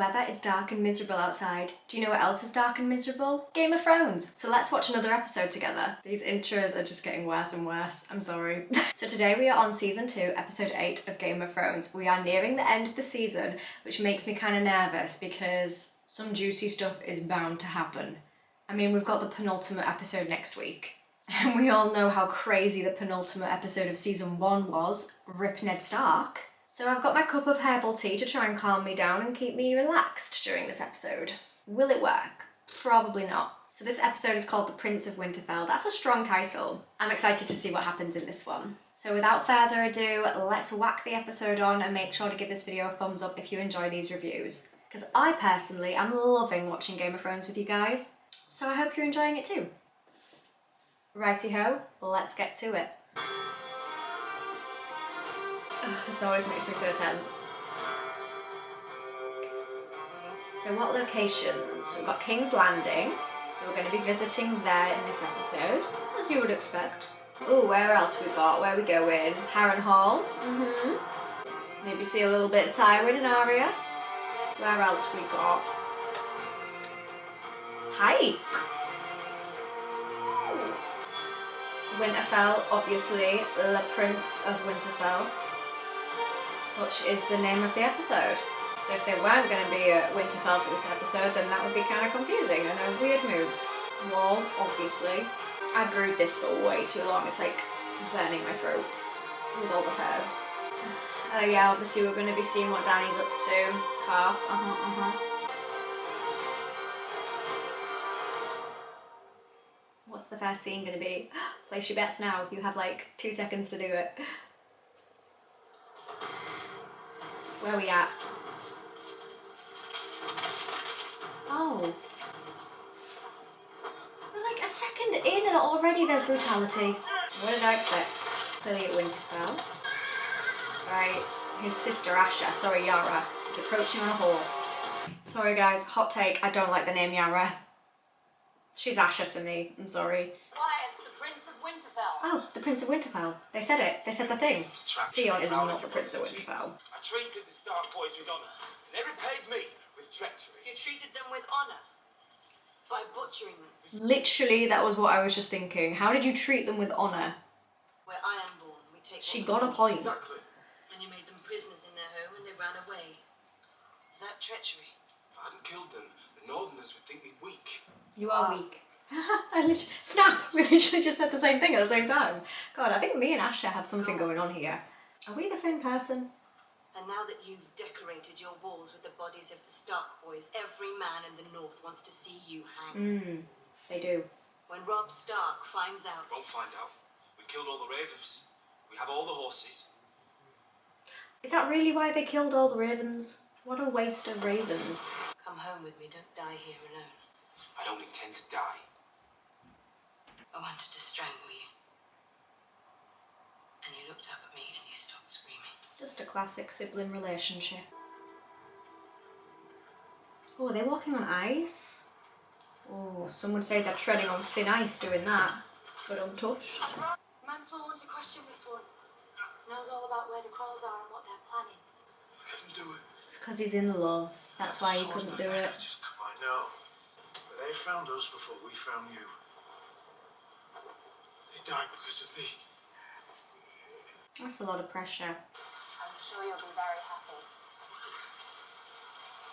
weather is dark and miserable outside. Do you know what else is dark and miserable? Game of Thrones. So let's watch another episode together. These intros are just getting worse and worse. I'm sorry. So today we are on season 2, episode 8 of Game of Thrones. We are nearing the end of the season, which makes me kind of nervous because some juicy stuff is bound to happen. I mean, we've got the penultimate episode next week. And we all know how crazy the penultimate episode of season 1 was. Rip Ned Stark. So I've got my cup of herbal tea to try and calm me down and keep me relaxed during this episode. Will it work? Probably not. So this episode is called The Prince of Winterfell. That's a strong title. I'm excited to see what happens in this one. So without further ado, let's whack the episode on and make sure to give this video a thumbs up if you enjoy these reviews. Because I personally am loving watching Game of Thrones with you guys. So I hope you're enjoying it too. Righty-ho, let's get to it. Ugh, this always makes me so tense. So what locations? We've got King's Landing, so we're going to be visiting there in this episode, as you would expect. Oh, where else we got? Where we going? Harrenhal. Maybe see a little bit of Tyrion and Arya. Where else we got? Hike. Winterfell, obviously, the Prince of Winterfell. Such is the name of the episode. So if they weren't going to be at Winterfell for this episode, then that would be kind of confusing and a weird move. Wall, obviously. I brewed this for way too long. It's like burning my throat with all the herbs. Oh yeah, obviously we're going to be seeing what Dany's up to. Calf, What's the first scene going to be? Place your bets now. You have like 2 seconds to do it. Where are we at? Oh. We're like a second in and already there's brutality. What did I expect? Clearly at Winterfell. Right, his sister Yara, is approaching on a horse. Sorry guys, hot take, I don't like the name Yara. She's Asha to me, I'm sorry. Why, it's the Prince of Winterfell. Oh, the Prince of Winterfell. They said it. They said the thing. Theon is not the Prince of Winterfell. I treated the Stark boys with honour, and they repaid me with treachery. You treated them with honour by butchering them. Literally, that was what I was just thinking. How did you treat them with honour? We're ironborn. We take. She got a point. Exactly. And you made them prisoners in their home, and they ran away. Is that treachery? If I hadn't killed them, the Northerners would think me weak. You are weak. Snap! We literally just said the same thing at the same time. God, I think me and Asha have something going on here. Are we the same person? And now that you've decorated your walls with the bodies of the Stark boys, every man in the North wants to see you hanged. They do. When Robb Stark finds out... Won't find out. We killed all the ravens. We have all the horses. Is that really why they killed all the ravens? What a waste of ravens. Come home with me, don't die here alone. I don't intend to die. I wanted to strangle you. And you looked up at me and you stopped screaming. Just a classic sibling relationship. Oh, are they walking on ice? Oh, some would say they're treading on thin ice doing that, but untouched. Manswell wants to question this one. Knows all about where the Krolls are and what they're planning. I couldn't do it. It's because he's in love. That's why he couldn't do it. I know. But they found us before we found you. They died because of me. That's a lot of pressure. I'm sure you'll be very happy.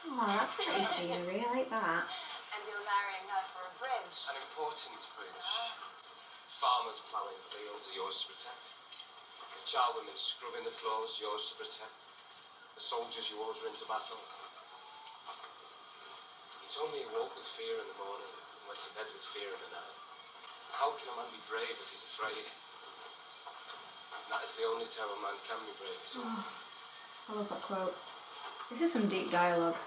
Oh, that's pretty scenery. I like that. And you're marrying her for a bridge. An important bridge. Farmers ploughing fields are yours to protect. The charwomen scrubbing the floors, yours to protect. The soldiers you order into battle. You told me you woke with fear in the morning and went to bed with fear in the night. How can a man be brave if he's afraid? That is the only time a man can be brave at all. I love that quote. This is some deep dialogue.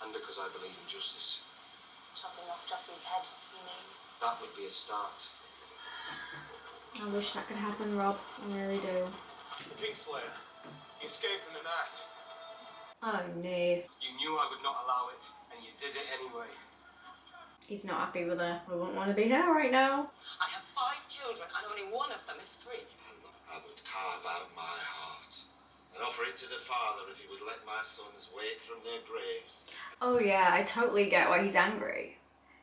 And because I believe in justice. Chopping off Joffrey's head, you mean? That would be a start. I wish that could happen, Rob. I really do. Kingslayer, you escaped in the night. Oh no. You knew I would not allow it, and you did it anyway. He's not happy with her. We wouldn't want to be here right now. I have 5 children and only one of them is free. I would carve out my heart and offer offer it to the father if he would let my sons wake from their graves. Oh yeah, I totally get why he's angry.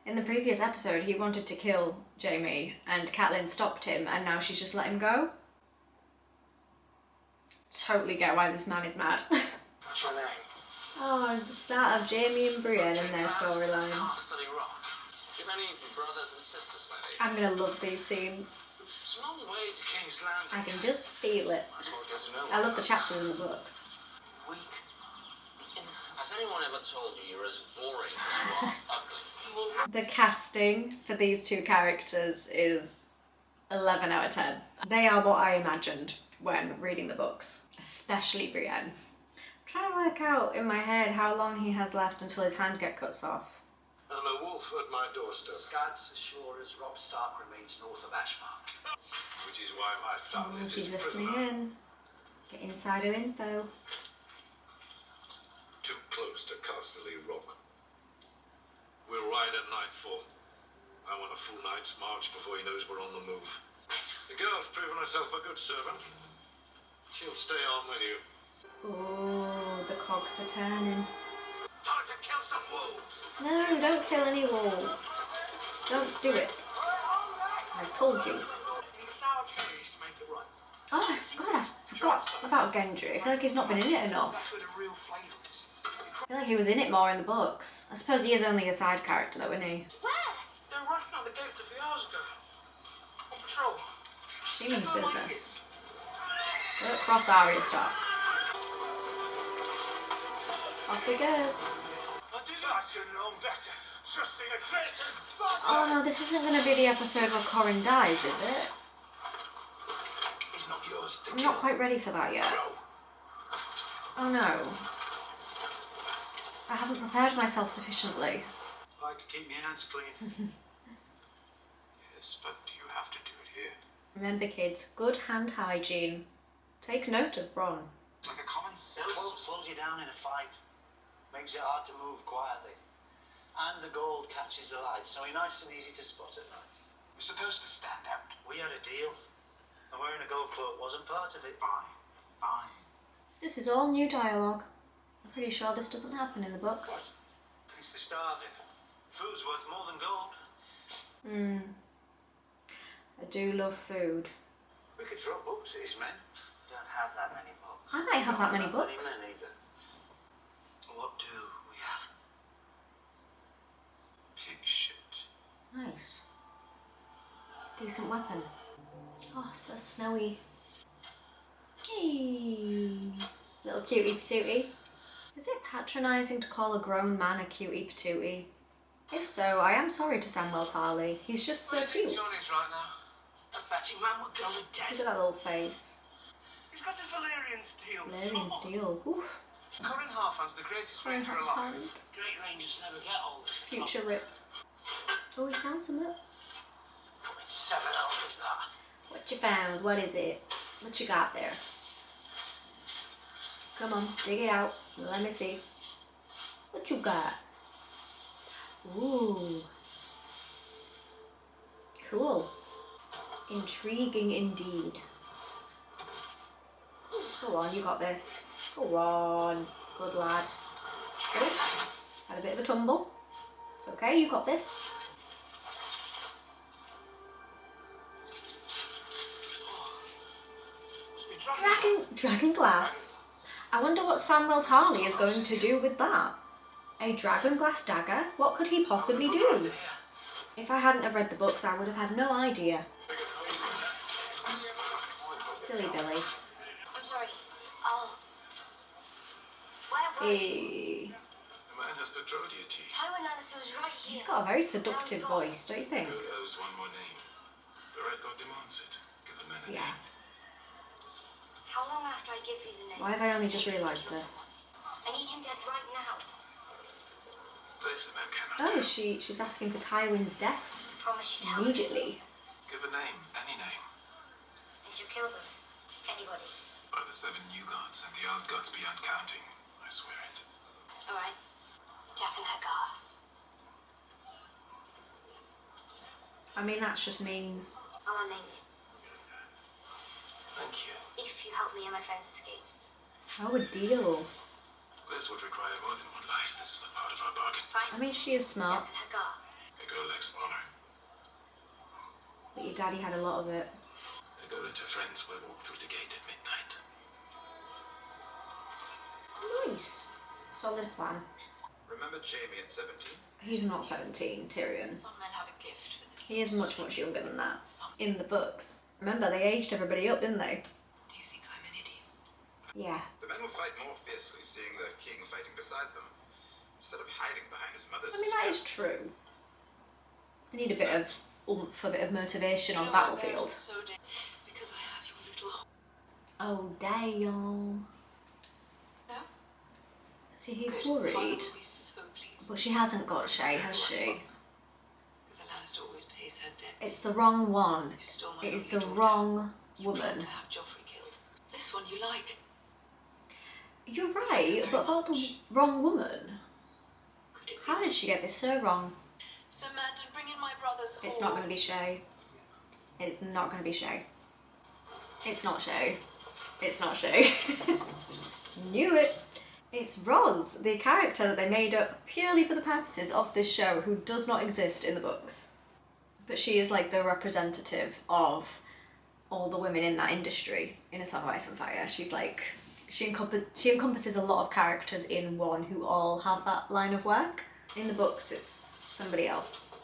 In the previous episode, he wanted to kill Jaime, and Catelyn stopped him, and now she's just let him go. Totally get why this man is mad. What's your name? Oh, the start of Jaime and Brienne and their storyline. Castle Rock. Do you have any brothers and sisters, maybe? I'm gonna love these scenes. It's a long way to King's Landing. I can just feel it. Might as well get to know I one love the chapters in the books. Weak. Innocent. Has anyone ever told you you're as boring as you are ugly? The casting for these two characters is 11 out of 10. They are what I imagined when reading the books, especially Brienne. I'm trying to work out in my head how long he has left until his hand gets cut off. I'm a wolf at my doorstep. Scouts as sure as Robb Stark remains north of Ashmark. Which is why my son Oh, is she's his listening prisoner. in. Get insider info. Too close to Castle Rock. We'll ride at nightfall. I want a full night's march before he knows we're on the move. The girl's proven herself a good servant. She'll stay on with you. Oh, the cogs are turning. Time to kill some wolves! No, don't kill any wolves. Don't do it. I told you. Sour cherries to make it right. Oh god, I forgot about Gendry. I feel like he's not been in it enough. That's where the real flavour is. I feel like he was in it more in the books. I suppose he is only a side character though, isn't he? Where? They were rushing out the gates a few hours ago. On patrol. She means business. Look, cross Arya Stark. Off he goes. I did I should have known better. Trusting a traitor! Oh no, this isn't going to be the episode where Qhorin dies, is it? It's not yours to I'm not quite ready for that yet. Oh no. I haven't prepared myself sufficiently. I like to keep my hands clean. Yes, but you have to do it here. Remember kids, good hand hygiene. Take note of Bronn. Like a common sense. Slows you down in a fight. Makes it hard to move quietly. And the gold catches the light, so you're nice and easy to spot at night. We're supposed to stand out. We had a deal. And wearing a gold cloak wasn't part of it. Fine. Fine. This is all new dialogue. I'm pretty sure this doesn't happen in the books. It's the starving. Food's worth more than gold. I do love food. We could throw books at his men. Don't have that many books. I might have that many Not books. men either. What do we have? Pig shit. Nice. Decent weapon. Oh, so snowy. Hey, little cutie patootie. Is it patronising to call a grown man a cutie patootie? If so, I am sorry to Samwell Tarly. He's just so cute. Johnny's right now. A betting man would go with death. Look at that little face. He's got a Valyrian steel Valyrian sword. steel. Oof. Qhorin Halfhand's the greatest Qhorin ranger alive. Halfhand. Great rangers never get old. Future rip. Oh, he found some look. It's 7 hours, that. What you found? What is it? What you got there? Come on, dig it out. Let me see. What you got? Ooh. Cool. Intriguing indeed. Go on, you got this. Go on. Good lad. Oh, had a bit of a tumble. It's okay, you got this. Dragon glass. I wonder what Samwell Tarly is going to do with that. A dragon glass dagger? What could he possibly do? If I hadn't have read the books, I would have had no idea. Silly Billy. I'm sorry. Where were you? Hey. The man has betrothed you, T. Tywin Lannister was right here. He's got a very seductive voice, don't you think? Good owes one more name. The Red God demands it. Give the man a Yeah. name. How long after I give you the name? Why have I only just realised this? I need him dead right now. This the man cannot Oh, she's asking for Tywin's death Promise you help. immediately. give a name, any name. And you kill them. Anybody. By the 7 new gods and the old gods beyond counting, I swear it. Alright. Jaqen Hagar. I mean, that's just mean. I'll name you. Thank you. If you help me and my friends escape. Oh, a deal. This would require more than one life. This is a part of our bargain. I mean, she is smart, A girl lacks honor. but your daddy had a lot of it. A girl and her friends will walk through the gate at midnight. Nice. Solid plan. Remember Jaime at 17? He's not 17, Tyrion. Some men have a gift for this. He is much, much younger than that. In the books. Remember, they aged everybody up, didn't they? Do you think I'm an idiot? Yeah. The men will fight more fiercely seeing their king fighting beside them, instead of hiding behind his mother's I mean, that is skirts. true. They need a bit of oomph, a bit of motivation on You know, battlefield. so because I have your little. Oh, damn. No. See, he's Good. Father worried. will be so pleased. But she hasn't got Shay, has she? Because the Lannister always pays her debt. It's the wrong one. You stole my It is only the daughter. wrong You planned woman. to have Joffrey killed. This one you like. You're right, but about the wrong woman. Could it be? How did she get this so wrong? Sir Mandan, bring in my brother's It's not going to be Shay. It's not going to be Shay. It's not Shay. It's not Shay. Knew it. It's Roz, the character that they made up purely for the purposes of this show, who does not exist in the books. But she is like the representative of all the women in that industry in A Song of Ice and Fire. She's like, she encompasses a lot of characters in one who all have that line of work. In the books, it's somebody else,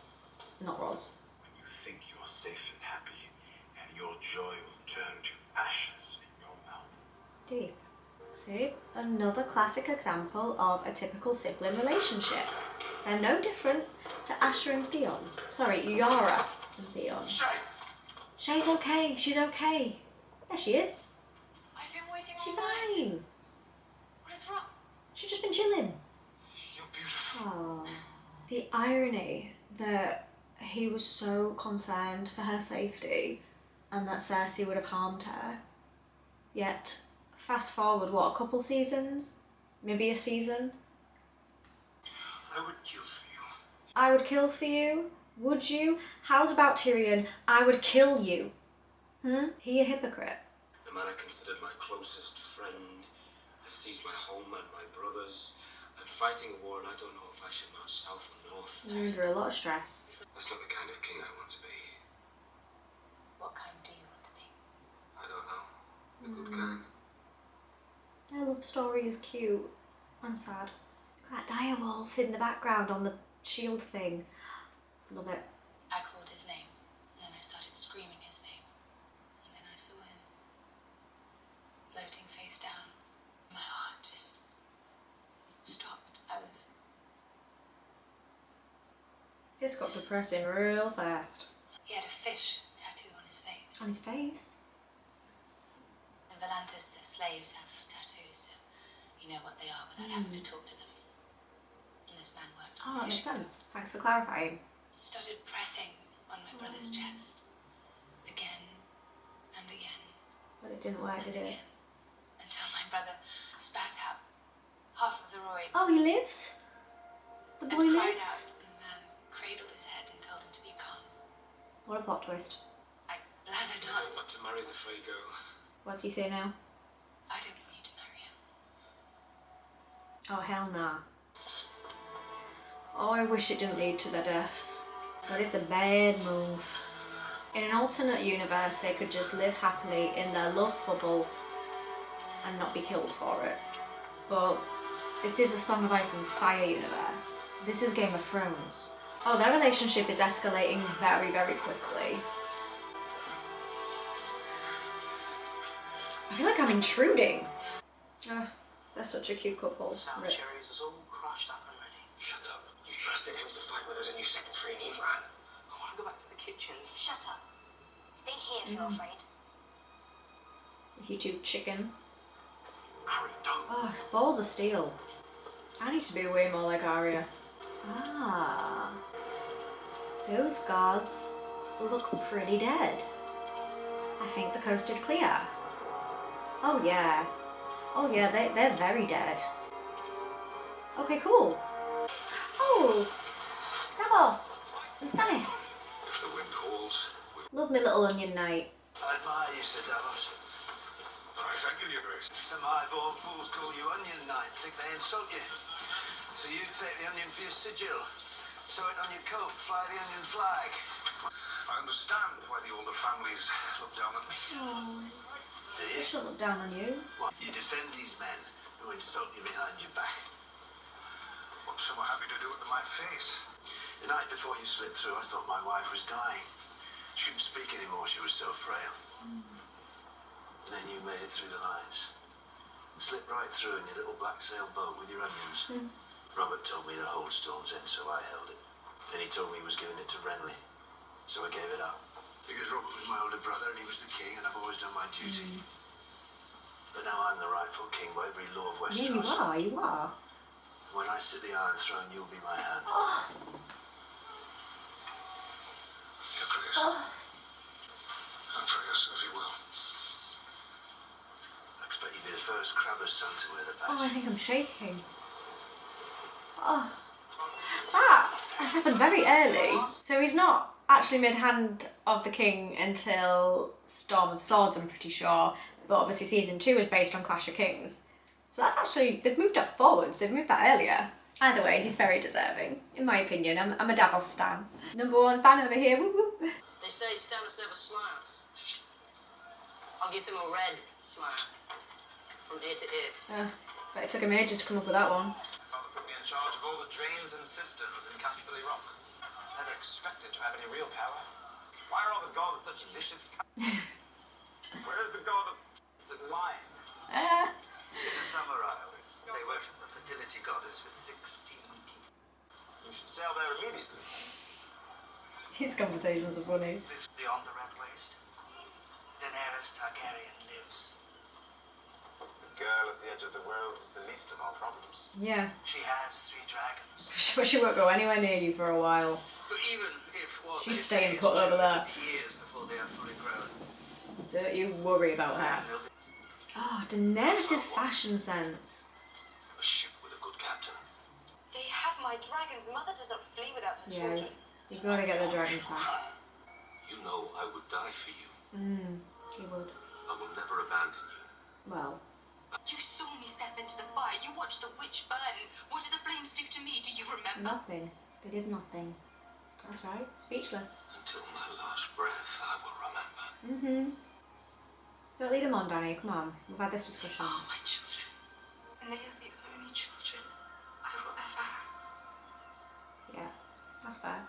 not Roz. When you think you're safe and happy, and your joy will turn to ashes in your mouth. Deep. See? Another classic example of a typical sibling relationship. They're no different to Asher and Theon. Sorry, Yara and Theon. Shay's okay. She's okay. There she is. I've been waiting She's all night. fine. What is wrong? She's just been chilling. You're beautiful. Aww. The irony that he was so concerned for her safety and that Cersei would have harmed her. Yet, fast forward, what, a couple seasons? Maybe a season? I would kill for you. I would kill for you? Would you? How's about Tyrion? I would kill you. He a hypocrite. The man I considered my closest friend has seized my home and my brothers, and fighting a war, and I don't know if I should march south or north. Under a lot of stress. That's not the kind of king I want to be. What kind do you want to be? I don't know. The good kind. Their love story is cute. I'm sad. Look at that direwolf in the background on the shield thing. Love it. I called his name, and I started screaming his name. And then I saw him, floating face down. My heart just stopped. This got depressing real fast. He had a fish tattoo on his face. On his face? In Volantis, the slaves have tattoos, so you know what they are without having to talk to them. And this man worked on Oh, that the makes fish. sense. Thanks for clarifying. Started pressing on my brother's chest. Again and again. But it didn't work, did it? Again. Until my brother spat out half of the roid. Oh, he lives? The boy and cried lives? out, and the man cradled his head and told him to be calm. What a plot twist. I blathered I on. don't want to marry the Frey girl. What's he say now? I don't want you to marry her. Oh, hell nah. Oh, I wish it didn't lead to their deaths. But it's a bad move. In an alternate universe, they could just live happily in their love bubble and not be killed for it. But this is a Song of Ice and Fire universe. This is Game of Thrones. Oh, their relationship is escalating very, very quickly. I feel like I'm intruding. They're such a cute couple. Sound Rip. cherries has all crashed up already. Shut up. You trusted him to fight with us and you set him free and he ran. I want to go back to the kitchens. Shut up. Stay here if you're afraid. You two chicken. Harry, don't. Oh, balls of steel. I need to be way more like Arya. Ah. Those guards look pretty dead. I think the coast is clear. Oh yeah. Oh yeah, they're very dead. Okay, cool. Oh! Davos! And Stannis! If the wind calls, we'll... Love me little onion knight. I admire you, Sir Davos. I thank you, Your Grace. Some high-born fools call you Onion Knight, think they insult you. So you take the onion for your sigil, sew it on your coat, fly the onion flag. I understand why the older families look down at me. Oh, Do they you? shouldn't look down on you. What, you defend these men who insult you behind your back. What some are happy to do it to my face. The night before you slipped through, I thought my wife was dying. She couldn't speak anymore, she was so frail. And then you made it through the lines. Slipped right through in your little black sailboat with your onions. Robert told me to hold Storm's End, so I held it. Then he told me he was giving it to Renly. So I gave it up. Because Robert was my older brother and he was the king and I've always done my duty. But now I'm the rightful king by every law of Yeah, Westeros. you are. When I sit the Iron Throne, you'll be my hand. Oh, Your Grace. oh. I pray us if you will. I expect you'll be the first Crabber's son to wear the Oh, I badge. think I'm shaking. Oh, that has happened very early. So he's not actually mid-hand of the king until Storm of Swords, I'm pretty sure. But obviously season 2 is based on Clash of Kings. So that's actually, they've moved that forwards, they've moved that earlier. Either way, he's very deserving, in my opinion. I'm a Davos stan. #1 fan over here, woo woo. They say Stannis ever smiles. I'll give him a red smile. From ear to ear. But it took him ages to come up with that one. Father put me in charge of all the drains and cisterns in Casterly Rock. Never expected to have any real power. Why are all the gods such vicious Where's the god of and wine? In the Summer Isles, they worship the fertility goddess with 16 teeth. You should sail there immediately. These conversations are funny. This beyond the Red Waste, Daenerys Targaryen lives. The girl at the edge of the world is the least of our problems. Yeah. She has 3 dragons. She won't go anywhere near you for a while. But even if what She's they staying say is put over true, there. it'll be years before they are fully grown. Don't you worry about her. And they'll be Oh, Daenerys' fashion sense. a ship with a good captain. They have my dragons. Mother does not flee without her Yeah, children. you gotta get the dragons back. You know I would die for you. He would. I will never abandon you. Well, You saw me step into the fire. You watched the witch burn. What did the flames do to me? Do you remember? nothing. They did nothing. That's right. Speechless. Until my last breath, I will remember. Don't lead him on, Danny. Come on. We've had this discussion. Oh, my children. And they are the only children I will ever have. Yeah, that's fair.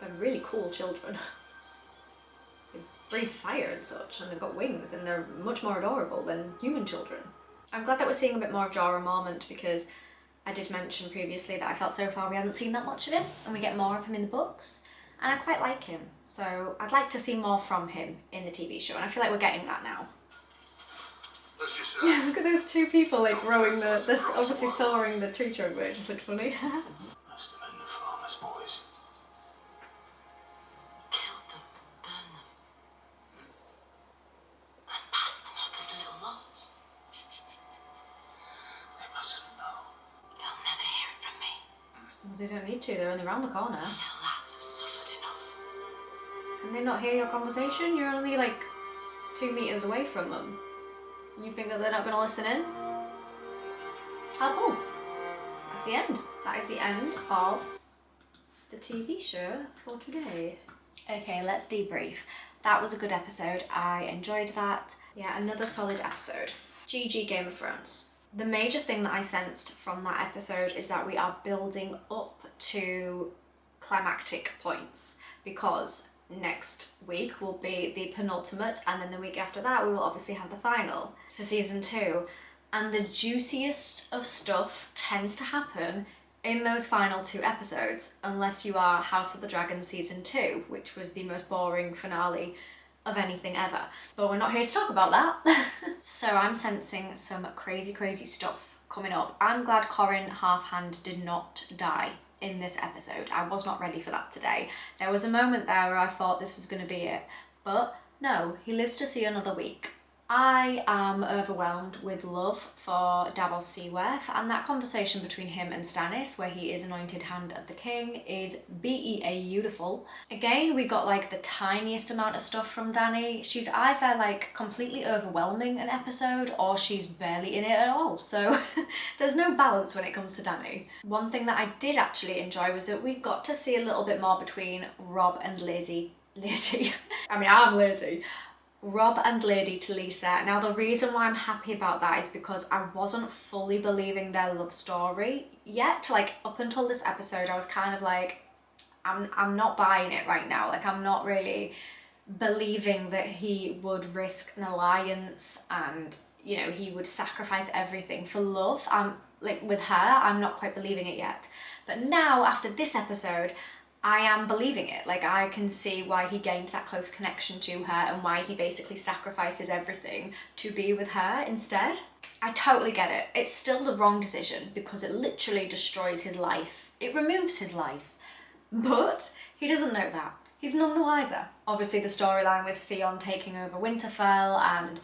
They're really cool children. They breathe fire and such, and they've got wings, and they're much more adorable than human children. I'm glad that we're seeing a bit more of Jorah Mormont, because I did mention previously that I felt so far we hadn't seen that much of him, and we get more of him in the books. And I quite like him, so I'd like to see more from him in the TV show, and I feel like we're getting that now. As you say, Yeah, look at those two people like rowing the, this obviously soaring the tree trunk, but it just looked funny. Must have been the farmer's boys. Killed them, burned them. And passed them off as little lots. They mustn't know. They'll never hear it from me. Well, they don't need to, they're only around the corner. The little lads have suffered enough. Can they not hear your conversation? You're only like 2 meters away from them. You think that they're not going to listen in? Oh, cool. That's the end. That is the end of the TV show for today. Okay, let's debrief. That was a good episode. I enjoyed that. Yeah, another solid episode. GG Game of Thrones. The major thing that I sensed from that episode is that we are building up to climactic points, because next week will be the penultimate, and then the week after that we will obviously have the final for season 2, and the juiciest of stuff tends to happen in those final 2 episodes, unless you are House of the Dragon season 2, which was the most boring finale of anything ever. But we're not here to talk about that. So I'm sensing some crazy stuff coming up. I'm glad Qhorin Halfhand did not die in this episode. I was not ready for that today. There was a moment there where I thought this was going to be it, but no, he lives to see another week. I am overwhelmed with love for Davos Seaworth, and that conversation between him and Stannis, where he is anointed hand of the king, is beautiful. Again, we got like the tiniest amount of stuff from Dany. She's either like completely overwhelming an episode or she's barely in it at all. So there's no balance when it comes to Dany. One thing that I did actually enjoy was that we got to see a little bit more between Robb and Lizzie. I mean, I'm Lizzie. Robb and Lady Talisa. Now the reason why I'm happy about that is because I wasn't fully believing their love story yet. Like up until this episode I was kind of like, I'm not buying it right now. Like I'm not really believing that he would risk an alliance and, you know, he would sacrifice everything for love. I'm like, with her, I'm not quite believing it yet. But now after this episode, I am believing it. Like I can see why he gained that close connection to her and why he basically sacrifices everything to be with her instead. I totally get it. It's still the wrong decision because it literally destroys his life. It removes his life. But he doesn't know that. He's none the wiser. Obviously the storyline with Theon taking over Winterfell and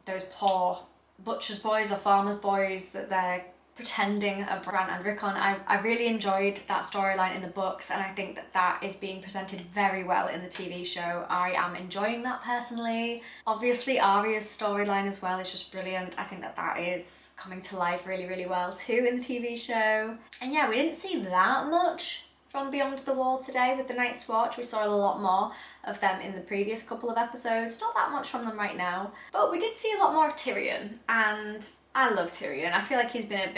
those poor butcher's boys or farmer's boys that they're pretending are Bran and Rickon. I really enjoyed that storyline in the books, and I think that that is being presented very well in the TV show. I am enjoying that personally. Obviously Arya's storyline as well is just brilliant. I think that that is coming to life really, really well too in the TV show. And yeah, we didn't see that much from Beyond the Wall today with the Night's Watch. We saw a lot more of them in the previous couple of episodes. Not that much from them right now, but we did see a lot more of Tyrion, and I love Tyrion. I feel like he's been a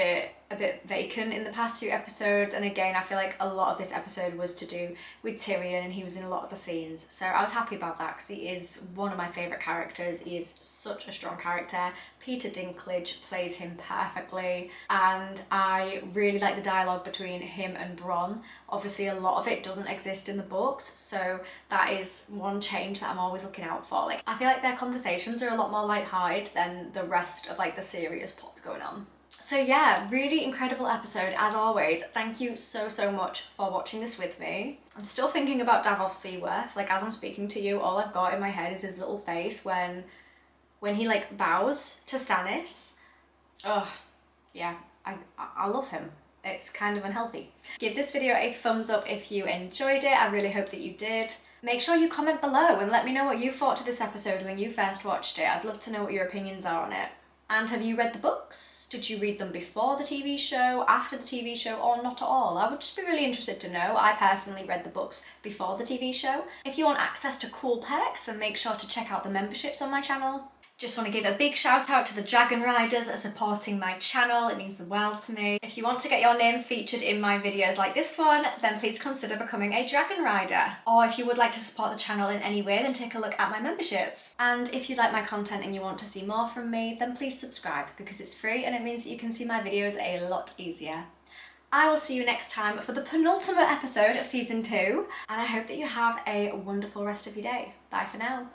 bit vacant in the past few episodes, and again I feel like a lot of this episode was to do with Tyrion and he was in a lot of the scenes, so I was happy about that because he is one of my favourite characters. He is such a strong character. Peter Dinklage plays him perfectly, and I really like the dialogue between him and Bronn. Obviously a lot of it doesn't exist in the books, so that is one change that I'm always looking out for. Like I feel like their conversations are a lot more lighthearted than the rest of like the serious plots going on. So yeah, really incredible episode as always. Thank you so much for watching this with me. I'm still thinking about Davos Seaworth. Like as I'm speaking to you, all I've got in my head is his little face when he like bows to Stannis. Oh yeah, I love him. It's kind of unhealthy. Give this video a thumbs up if you enjoyed it. I really hope that you did. Make sure you comment below and let me know what you thought to this episode when you first watched it. I'd love to know what your opinions are on it. And have you read the books? Did you read them before the TV show, after the TV show, or not at all? I would just be really interested to know. I personally read the books before the TV show. If you want access to cool perks, then make sure to check out the memberships on my channel. Just want to give a big shout out to the Dragon Riders supporting my channel. It means the world to me. If you want to get your name featured in my videos like this one, then please consider becoming a Dragon Rider. Or if you would like to support the channel in any way, then take a look at my memberships. And if you like my content and you want to see more from me, then please subscribe because it's free and it means that you can see my videos a lot easier. I will see you next time for the penultimate episode of season 2, and I hope that you have a wonderful rest of your day. Bye for now.